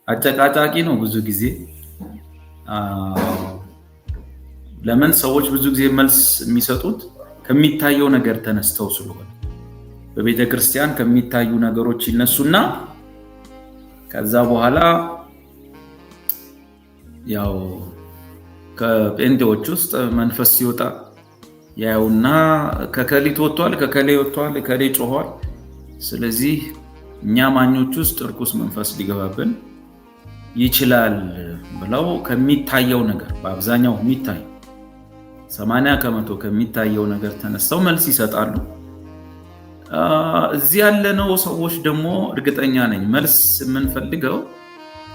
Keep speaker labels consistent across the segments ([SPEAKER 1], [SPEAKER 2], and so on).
[SPEAKER 1] አጨቃጫቂ ነው ብዙ ጊዜ። ለምን ሰዎች ብዙ ጊዜ መልስ የሚሰጡት ከሚታየው ነገር ተነስተው ስለሆነ በቤተ ክርስቲያን ከሚታዩ ነገሮች ይነሱና ከዛ በኋላ ያው ከጴንጤዎች ውስጥ መንፈስ ሲወጣ ያውና ከከሊት ወጥቷል፣ ከከሌ ወጥቷል፣ ከሌ ጮኋል። ስለዚህ እኛ ማኞች ውስጥ ርኩስ መንፈስ ሊገባብን ይችላል ብለው ከሚታየው ነገር በአብዛኛው የሚታይ 80% ከሚታየው ነገር ተነስተው መልስ ይሰጣሉ። እዚህ ያለነው ሰዎች ደግሞ እርግጠኛ ነኝ መልስ የምንፈልገው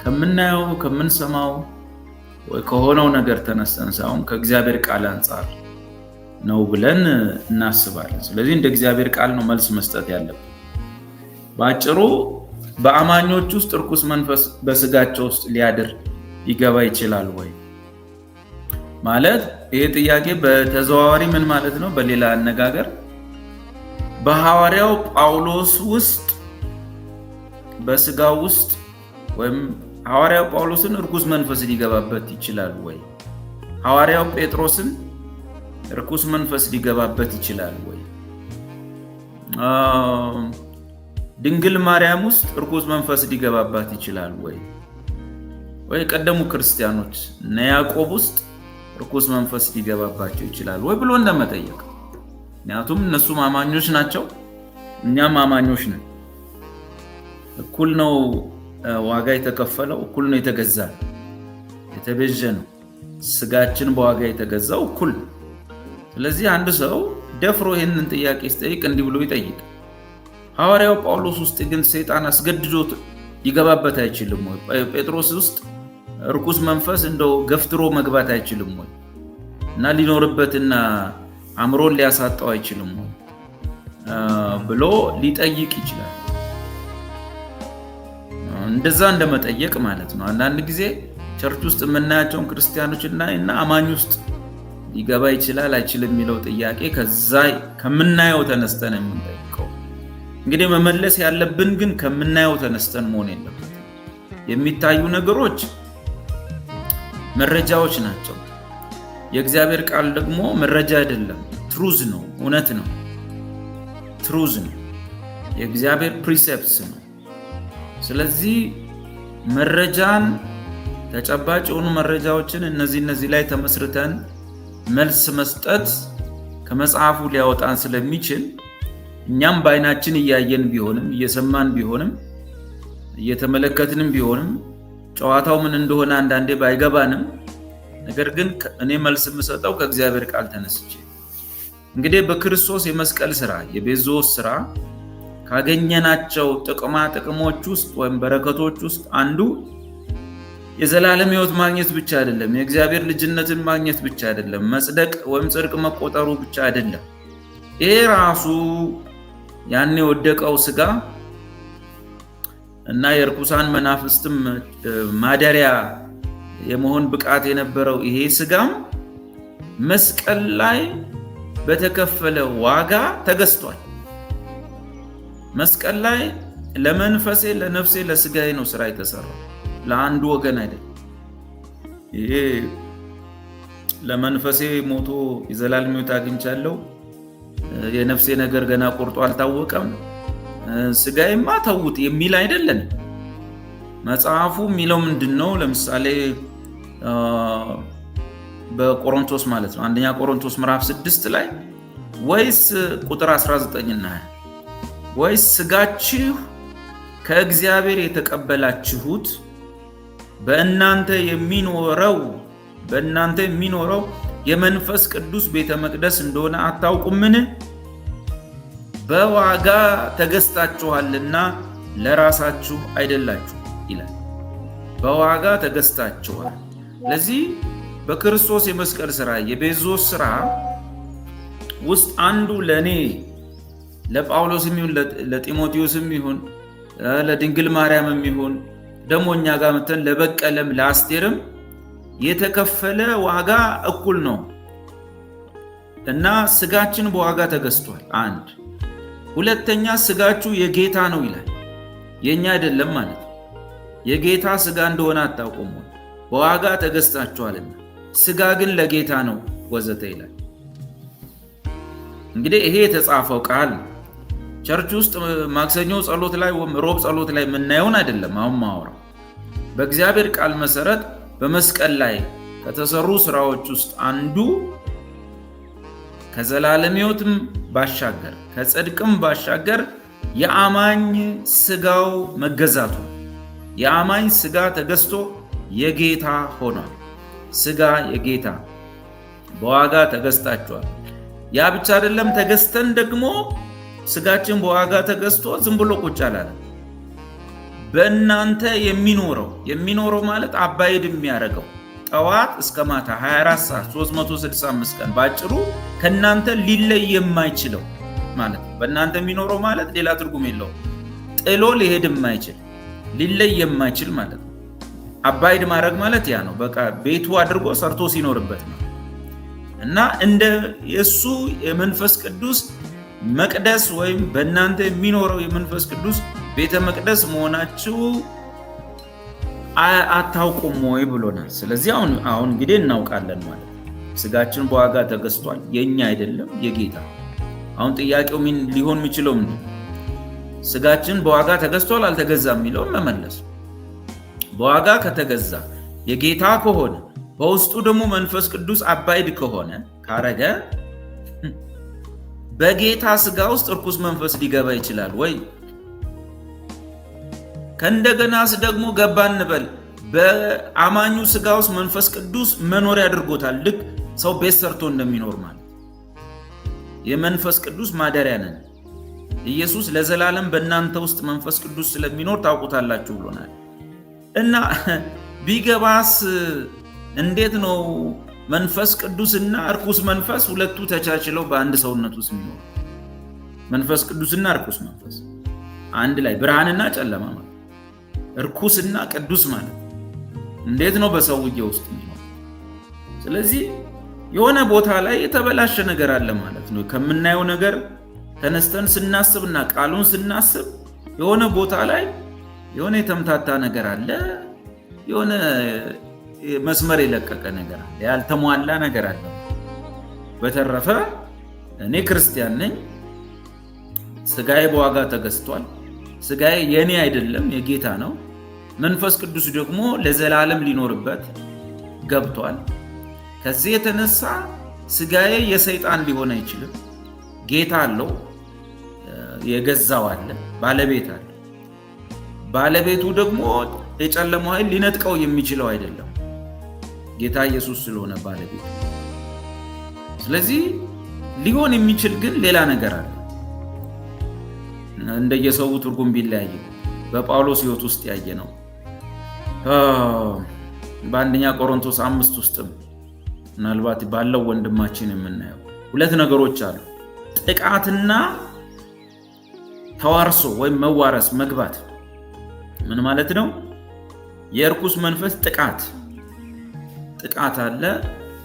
[SPEAKER 1] ከምናየው ከምንሰማው ወይ ከሆነው ነገር ተነስተን ሳይሆን ከእግዚአብሔር ቃል አንጻር ነው ብለን እናስባለን። ስለዚህ እንደ እግዚአብሔር ቃል ነው መልስ መስጠት ያለብን። ባጭሩ በአማኞች ውስጥ ርኩስ መንፈስ በስጋቸው ውስጥ ሊያድር ሊገባ ይችላል ወይ ማለት ይሄ ጥያቄ በተዘዋዋሪ ምን ማለት ነው? በሌላ አነጋገር በሐዋርያው ጳውሎስ ውስጥ በስጋው ውስጥ ወይም ሐዋርያው ጳውሎስን ርኩስ መንፈስ ሊገባበት ይችላል ወይ? ሐዋርያው ጴጥሮስን ርኩስ መንፈስ ሊገባበት ይችላል ወይ? ድንግል ማርያም ውስጥ ርኩስ መንፈስ ሊገባባት ይችላል ወይ? ወይ ቀደሙ ክርስቲያኖች እነ ያዕቆብ ውስጥ ርኩስ መንፈስ ሊገባባቸው ይችላል ወይ ብሎ እንደመጠየቅ። ምክንያቱም እነሱም አማኞች ናቸው፣ እኛም አማኞች ነን። እኩል ነው ዋጋ የተከፈለው፣ እኩል ነው የተገዛ የተቤዠ ነው። ስጋችን በዋጋ የተገዛው እኩል ነው። ስለዚህ አንድ ሰው ደፍሮ ይህንን ጥያቄ ሲጠይቅ እንዲህ ብሎ ይጠይቅ። ሐዋርያው ጳውሎስ ውስጥ ግን ሰይጣን አስገድዶት ሊገባበት አይችልም ወይ? ጴጥሮስ ውስጥ ርኩስ መንፈስ እንደው ገፍትሮ መግባት አይችልም ወይ? እና ሊኖርበትና አእምሮን ሊያሳጣው አይችልም ወይ ብሎ ሊጠይቅ ይችላል። እንደዛ እንደመጠየቅ ማለት ነው። አንዳንድ ጊዜ ቸርች ውስጥ የምናያቸውን ክርስቲያኖች እና አማኝ ውስጥ ሊገባ ይችላል አይችልም የሚለው ጥያቄ ከዛ ከምናየው ተነስተን የምንጠይቀው። እንግዲህ መመለስ ያለብን ግን ከምናየው ተነስተን መሆን የለበትም። የሚታዩ ነገሮች መረጃዎች ናቸው። የእግዚአብሔር ቃል ደግሞ መረጃ አይደለም፣ ትሩዝ ነው፣ እውነት ነው፣ ትሩዝ ነው፣ የእግዚአብሔር ፕሪሴፕትስ ነው። ስለዚህ መረጃን ተጨባጭ የሆኑ መረጃዎችን እነዚህ ላይ ተመስርተን መልስ መስጠት ከመጽሐፉ ሊያወጣን ስለሚችል እኛም በአይናችን እያየን ቢሆንም እየሰማን ቢሆንም እየተመለከትንም ቢሆንም ጨዋታው ምን እንደሆነ አንዳንዴ ባይገባንም ነገር ግን እኔ መልስ የምሰጠው ከእግዚአብሔር ቃል ተነስቼ። እንግዲህ በክርስቶስ የመስቀል ስራ የቤዞስ ስራ ካገኘናቸው ጥቅሞች ውስጥ ወይም በረከቶች ውስጥ አንዱ የዘላለም ሕይወት ማግኘት ብቻ አይደለም፣ የእግዚአብሔር ልጅነትን ማግኘት ብቻ አይደለም፣ መጽደቅ ወይም ጽድቅ መቆጠሩ ብቻ አይደለም። ይሄ ራሱ ያን የወደቀው ስጋ እና የርኩሳን መናፍስትም ማደሪያ የመሆን ብቃት የነበረው ይሄ ስጋም መስቀል ላይ በተከፈለ ዋጋ ተገዝቷል። መስቀል ላይ ለመንፈሴ፣ ለነፍሴ፣ ለስጋዬ ነው ስራ የተሰራው፣ ለአንዱ ወገን አይደለም። ይሄ ለመንፈሴ ሞቶ የዘላለም ሕይወት አግኝቻለሁ፣ የነፍሴ ነገር ገና ቆርጦ አልታወቀም፣ ስጋዬማ ተውት የሚል አይደለም። መጽሐፉ የሚለው ምንድነው? ለምሳሌ በቆሮንቶስ ማለት ነው አንደኛ ቆሮንቶስ ምዕራፍ 6 ላይ ወይስ ቁጥር 19 እና 20 ወይስ ስጋችሁ ከእግዚአብሔር የተቀበላችሁት በእናንተ የሚኖረው የመንፈስ ቅዱስ ቤተ መቅደስ እንደሆነ አታውቁምን? በዋጋ ተገዝታችኋልና ለራሳችሁ አይደላችሁ ይላል። በዋጋ ተገዝታችኋል። ለዚህ በክርስቶስ የመስቀል ስራ የቤዞስ ስራ ውስጥ አንዱ ለኔ ለጳውሎስም ይሁን ለጢሞቴዎስም ይሁን ለድንግል ማርያምም ይሁን ደግሞ እኛ ጋር መተን ለበቀለም ለአስቴርም የተከፈለ ዋጋ እኩል ነው እና ስጋችን በዋጋ ተገዝቷል። አንድ ሁለተኛ ስጋችሁ የጌታ ነው ይላል፣ የኛ አይደለም ማለት ነው። የጌታ ሥጋ እንደሆነ አታውቁም? በዋጋ ተገዝታችኋልና፣ ሥጋ ግን ለጌታ ነው ወዘተ ይላል። እንግዲህ ይሄ የተጻፈው ቃል ቸርች ውስጥ ማክሰኞ ጸሎት ላይ ወይም ሮብ ጸሎት ላይ የምናየውን አይደለም። አሁን ማወራው በእግዚአብሔር ቃል መሰረት በመስቀል ላይ ከተሰሩ ስራዎች ውስጥ አንዱ ከዘላለም ሕይወትም ባሻገር ከጽድቅም ባሻገር የአማኝ ሥጋው መገዛቱ፣ የአማኝ ሥጋ ተገዝቶ የጌታ ሆኗል። ሥጋ የጌታ በዋጋ ተገዝታችኋል። ያ ብቻ አይደለም፣ ተገዝተን ደግሞ ሥጋችን በዋጋ ተገዝቶ ዝም ብሎ ቁጭ አላለም። በእናንተ የሚኖረው ማለት አባይድ የሚያደርገው ጠዋት እስከ ማታ 24 ሰዓት 365 ቀን ባጭሩ ከእናንተ ሊለይ የማይችለው ማለት ነው። በእናንተ የሚኖረው ማለት ሌላ ትርጉም የለውም። ጥሎ ሊሄድ የማይችል ሊለይ የማይችል ማለት ነው። አባይድ ማድረግ ማለት ያ ነው። በቃ ቤቱ አድርጎ ሰርቶ ሲኖርበት ነው። እና እንደ የሱ የመንፈስ ቅዱስ መቅደስ ወይም በእናንተ የሚኖረው የመንፈስ ቅዱስ ቤተ መቅደስ መሆናችሁ አታውቁም ወይ ብሎናል። ስለዚህ አሁን እንግዲህ እናውቃለን ማለት ነው። ሥጋችን በዋጋ ተገዝቷል። የኛ አይደለም፣ የጌታ። አሁን ጥያቄው ምን ሊሆን የሚችለው ምንድን ነው? ሥጋችን በዋጋ ተገዝቷል አልተገዛም የሚለውን መመለስ። በዋጋ ከተገዛ የጌታ ከሆነ በውስጡ ደግሞ መንፈስ ቅዱስ አባይድ ከሆነ ካረገ በጌታ ሥጋ ውስጥ እርኩስ መንፈስ ሊገባ ይችላል ወይ? ከእንደገናስ ደግሞ ገባ እንበል፣ በአማኙ ሥጋ ውስጥ መንፈስ ቅዱስ መኖሪያ አድርጎታል። ልክ ሰው ቤት ሰርቶ እንደሚኖር ማለት የመንፈስ ቅዱስ ማደሪያ ነን። ኢየሱስ ለዘላለም በእናንተ ውስጥ መንፈስ ቅዱስ ስለሚኖር ታውቁታላችሁ ብሎናል። እና ቢገባስ እንዴት ነው መንፈስ ቅዱስና እርኩስ መንፈስ ሁለቱ ተቻችለው በአንድ ሰውነት ውስጥ የሚኖሩ? መንፈስ ቅዱስና እርኩስ መንፈስ አንድ ላይ፣ ብርሃንና ጨለማ ማለት፣ እርኩስና ቅዱስ ማለት እንዴት ነው በሰውዬ ውስጥ የሚኖር? ስለዚህ የሆነ ቦታ ላይ የተበላሸ ነገር አለ ማለት ነው። ከምናየው ነገር ተነስተን ስናስብና ቃሉን ስናስብ የሆነ ቦታ ላይ የሆነ የተምታታ ነገር አለ፣ የሆነ መስመር የለቀቀ ነገር አለ፣ ያልተሟላ ነገር አለ። በተረፈ እኔ ክርስቲያን ነኝ። ሥጋዬ በዋጋ ተገዝቷል። ሥጋዬ የኔ አይደለም፣ የጌታ ነው። መንፈስ ቅዱስ ደግሞ ለዘላለም ሊኖርበት ገብቷል። ከዚህ የተነሳ ሥጋዬ የሰይጣን ሊሆን አይችልም። ጌታ አለው፣ የገዛው አለ፣ ባለቤት አለ። ባለቤቱ ደግሞ የጨለማው ኃይል ሊነጥቀው የሚችለው አይደለም፣ ጌታ ኢየሱስ ስለሆነ ባለቤቱ። ስለዚህ ሊሆን የሚችል ግን ሌላ ነገር አለ። እንደየሰው ትርጉም ቢለያይ በጳውሎስ ሕይወት ውስጥ ያየ ነው። በአንደኛ ቆሮንቶስ 5 ውስጥም ምናልባት ባለው ወንድማችን የምናየው ሁለት ነገሮች አሉ። ጥቃትና ተዋርሶ ወይም መዋረስ መግባት። ምን ማለት ነው? የእርኩስ መንፈስ ጥቃት አለ።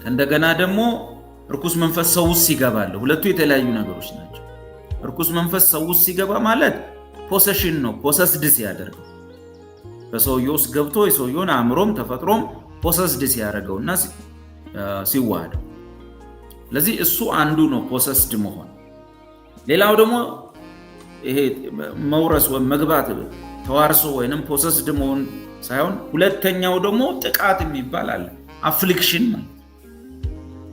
[SPEAKER 1] እንደገና ደግሞ እርኩስ መንፈስ ሰው ውስጥ ይገባል። ሁለቱ የተለያዩ ነገሮች ናቸው። እርኩስ መንፈስ ሰው ውስጥ ሲገባ ማለት ፖሰሽን ነው። ፖሰስድ ሲያደርገው በሰውየው ውስጥ ገብቶ የሰውየውን አእምሮም ተፈጥሮም ፖሰስድ ሲያደርገውና ሲዋሃደው። ስለዚህ እሱ አንዱ ነው ፖሰስድ መሆን። ሌላው ደግሞ ይሄ መውረስ ወይም መግባት ተዋርሶ ወይንም ፖሰስድ መሆን ሳይሆን ሁለተኛው ደግሞ ጥቃት የሚባል አለ። አፍሊክሽን ማለት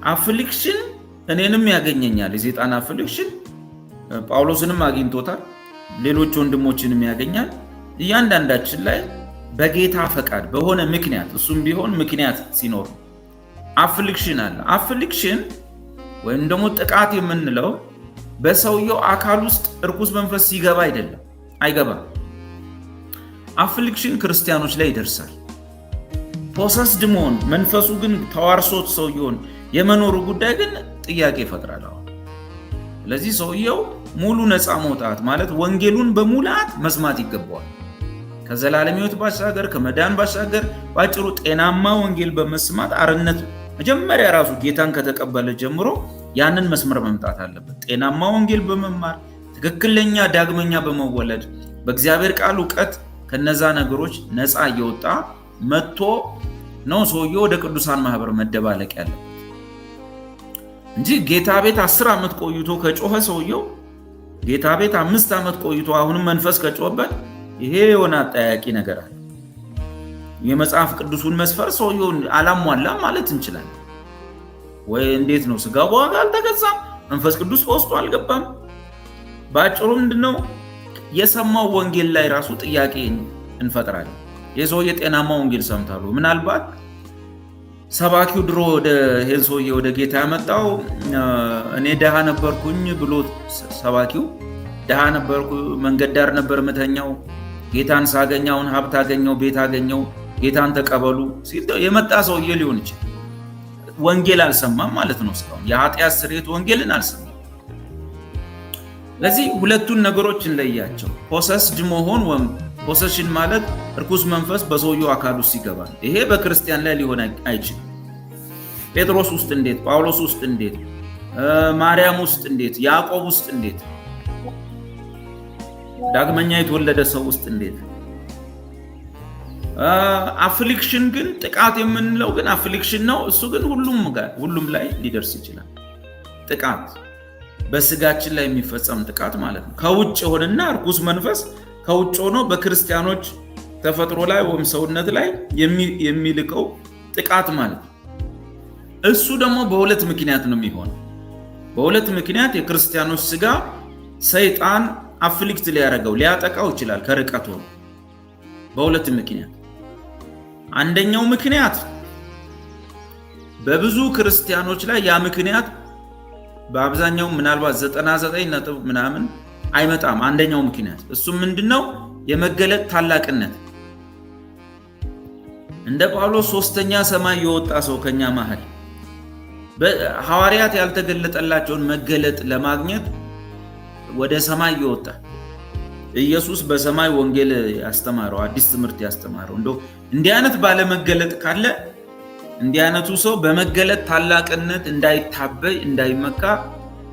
[SPEAKER 1] አፍሊክሽን እኔንም ያገኘኛል። የሰይጣን አፍሊክሽን ጳውሎስንም አግኝቶታል፣ ሌሎች ወንድሞችንም ያገኛል። እያንዳንዳችን ላይ በጌታ ፈቃድ በሆነ ምክንያት፣ እሱም ቢሆን ምክንያት ሲኖር አፍሊክሽን አለ። አፍሊክሽን ወይም ደግሞ ጥቃት የምንለው በሰውየው አካል ውስጥ እርኩስ መንፈስ ሲገባ አይገባም። አፍሊክሽን ክርስቲያኖች ላይ ይደርሳል። ፖሰስድ መሆን መንፈሱ ግን ተዋርሶት ሰውየውን የመኖሩ ጉዳይ ግን ጥያቄ ይፈጥራል። ስለዚህ ሰውየው ሙሉ ነፃ መውጣት ማለት ወንጌሉን በሙላት መስማት ይገባዋል። ከዘላለም ሕይወት ባሻገር ከመዳን ባሻገር ባጭሩ ጤናማ ወንጌል በመስማት አርነት መጀመሪያ ራሱ ጌታን ከተቀበለ ጀምሮ ያንን መስመር መምጣት አለበት። ጤናማ ወንጌል በመማር ትክክለኛ ዳግመኛ በመወለድ በእግዚአብሔር ቃል እውቀት ከነዛ ነገሮች ነፃ እየወጣ መጥቶ ነው ሰውየው ወደ ቅዱሳን ማህበር መደባለቅ ያለው እንጂ ጌታ ቤት 10 ዓመት ቆይቶ ከጮኸ ሰውየው ጌታ ቤት 5 ዓመት ቆይቶ አሁንም መንፈስ ከጮኸበት ይሄ የሆነ አጠያቂ ነገር አለ። የመጽሐፍ ቅዱሱን መስፈር ሰውየው አላሟላም ማለት እንችላለን ወይ? እንዴት ነው? ስጋ በዋጋ አልተገዛም፣ መንፈስ ቅዱስ በውስጡ አልገባም። ባጭሩ ምንድነው የሰማው ወንጌል ላይ ራሱ ጥያቄ እንፈጥራለን። የሰውየ ጤናማ ወንጌል ሰምታሉ። ምናልባት ሰባኪው ድሮ ወደ ሄንሶዬ ወደ ጌታ ያመጣው እኔ ደሃ ነበርኩኝ ብሎ ሰባኪው ደሃ ነበርኩ፣ መንገድ ዳር ነበር መተኛው፣ ጌታን ሳገኛውን ሀብት አገኘው፣ ቤት አገኘው፣ ጌታን ተቀበሉ ሲል የመጣ ሰውዬ ሊሆን ይችላል። ወንጌል አልሰማም ማለት ነው። እስካሁን የኃጢአት ስርየት ወንጌልን አልሰማም። ለዚህ ሁለቱን ነገሮች እንለያቸው። ፖሰስድ መሆን ወይም ፖሰሽን ማለት እርኩስ መንፈስ በሰውየው አካል ውስጥ ይገባል። ይሄ በክርስቲያን ላይ ሊሆን አይችልም። ጴጥሮስ ውስጥ እንዴት፣ ጳውሎስ ውስጥ እንዴት፣ ማርያም ውስጥ እንዴት፣ ያዕቆብ ውስጥ እንዴት፣ ዳግመኛ የተወለደ ሰው ውስጥ እንዴት። አፍሊክሽን ግን ጥቃት የምንለው ግን አፍሊክሽን ነው። እሱ ግን ሁሉም ላይ ሊደርስ ይችላል። ጥቃት በስጋችን ላይ የሚፈጸም ጥቃት ማለት ነው። ከውጭ ሆነና እርኩስ መንፈስ ከውጭ ሆኖ በክርስቲያኖች ተፈጥሮ ላይ ወይም ሰውነት ላይ የሚልቀው ጥቃት ማለት ነው። እሱ ደግሞ በሁለት ምክንያት ነው የሚሆነው። በሁለት ምክንያት የክርስቲያኖች ስጋ ሰይጣን አፍሊክት ሊያጠቃው ይችላል ከርቀት ሆኖ በሁለት ምክንያት። አንደኛው ምክንያት በብዙ ክርስቲያኖች ላይ ያ ምክንያት በአብዛኛው ምናልባት 99 ነጥብ ምናምን አይመጣም። አንደኛው ምክንያት እሱ ምንድነው? የመገለጥ ታላቅነት። እንደ ጳውሎስ ሶስተኛ ሰማይ የወጣ ሰው ከኛ መሃል ሐዋርያት ያልተገለጠላቸውን መገለጥ ለማግኘት ወደ ሰማይ የወጣ ኢየሱስ በሰማይ ወንጌል ያስተማረው አዲስ ትምህርት ያስተማረው እንዲህ አይነት ባለመገለጥ ካለ እንዲህ አይነቱ ሰው በመገለጥ ታላቅነት እንዳይታበይ እንዳይመካ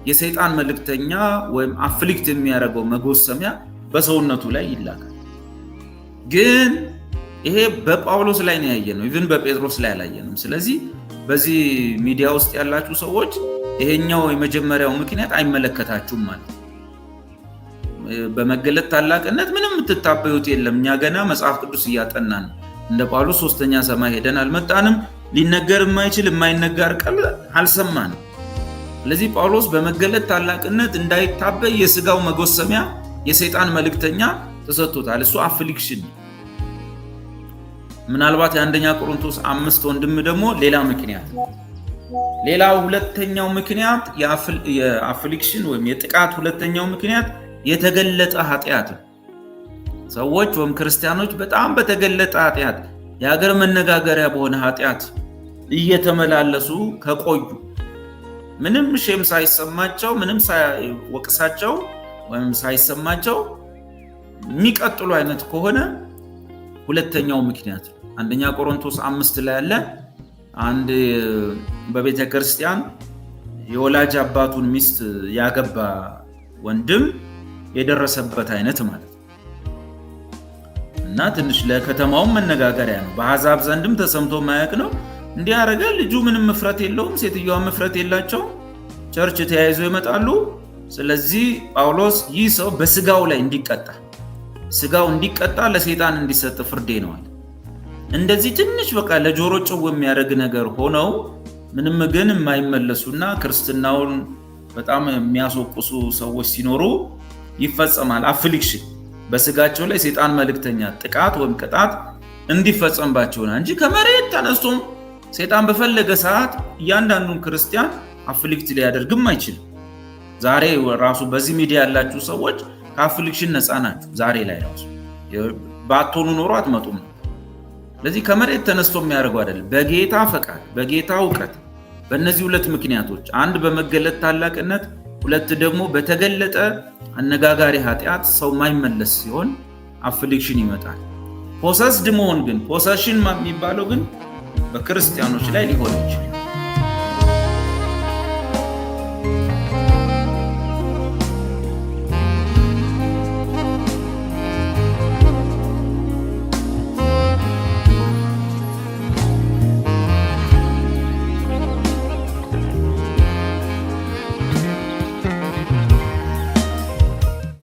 [SPEAKER 1] የሰይጣን መልእክተኛ ወይም አፍሊክት የሚያደርገው መጎሰሚያ በሰውነቱ ላይ ይላካል። ግን ይሄ በጳውሎስ ላይ ነው ያየነው፣ ኢቭን በጴጥሮስ ላይ አላየንም። ስለዚህ በዚህ ሚዲያ ውስጥ ያላችሁ ሰዎች ይሄኛው የመጀመሪያው ምክንያት አይመለከታችሁም ማለት ነው። በመገለጥ ታላቅነት ምንም ትታበዩት የለም። እኛ ገና መጽሐፍ ቅዱስ እያጠናን እንደ ጳውሎስ ሶስተኛ ሰማይ ሄደን አልመጣንም። ሊነገር የማይችል የማይነገር ቃል አልሰማንም። ስለዚህ ጳውሎስ በመገለጥ ታላቅነት እንዳይታበይ የስጋው መጎሰሚያ የሰይጣን መልእክተኛ ተሰጥቶታል። እሱ አፍሊክሽን። ምናልባት የአንደኛ ቆሮንቶስ 5 ወንድም ደግሞ ሌላ ምክንያት ሌላው ሁለተኛው ምክንያት የአፍሊክሽን ወይም የጥቃት ሁለተኛው ምክንያት የተገለጠ ኃጢአት። ሰዎች ወይም ክርስቲያኖች በጣም በተገለጠ ኃጢአት የሀገር መነጋገሪያ በሆነ ኃጢአት እየተመላለሱ ከቆዩ ምንም ሼም ሳይሰማቸው ምንም ሳይወቅሳቸው ወይም ሳይሰማቸው የሚቀጥሉ አይነት ከሆነ ሁለተኛው ምክንያት አንደኛ ቆሮንቶስ 5 ላይ ያለ አንድ በቤተ ክርስቲያን የወላጅ አባቱን ሚስት ያገባ ወንድም የደረሰበት አይነት ማለት እና ትንሽ ለከተማው መነጋገሪያ ነው። በአሕዛብ ዘንድም ተሰምቶ ማያውቅ ነው። እንዲህ ያደረገ ልጁ ምንም መፍረት የለውም፣ ሴትዮዋ መፍረት የላቸው፣ ቸርች ተያይዘው ይመጣሉ። ስለዚህ ጳውሎስ ይህ ሰው በስጋው ላይ ስጋው እንዲቀጣ ለሰይጣን እንዲሰጥ ፍርዴ ነው አለ። እንደዚህ ትንሽ በቃ ለጆሮ ጭው የሚያደርግ ነገር ሆነው ምንም ግን የማይመለሱና ክርስትናውን በጣም የሚያስወቅሱ ሰዎች ሲኖሩ ይፈጸማል አፍሊክሽን። በስጋቸው ላይ ሰይጣን መልእክተኛ ጥቃት ወይም ቅጣት እንዲፈጸምባቸው ነው እንጂ ከመሬት ተነስቶም ሰይጣን በፈለገ ሰዓት እያንዳንዱን ክርስቲያን አፍሊክት ሊያደርግም አይችልም። ዛሬ ራሱ በዚህ ሚዲያ ያላችሁ ሰዎች ከአፍሊክሽን ነፃ ናችሁ። ዛሬ ላይ ራሱ ባትሆኑ ኖሮ አትመጡም። ስለዚህ ከመሬት ተነስቶ የሚያደርገው አይደለም። በጌታ ፈቃድ፣ በጌታ እውቀት፣ በእነዚህ ሁለት ምክንያቶች አንድ በመገለጥ ታላቅነት፣ ሁለት ደግሞ በተገለጠ አነጋጋሪ ኃጢአት ሰው ማይመለስ ሲሆን አፍሊክሽን ይመጣል። ፖሰስድ መሆን ግን ፖሰሽን የሚባለው ግን በክርስቲያኖች ላይ ሊሆን ይችላል።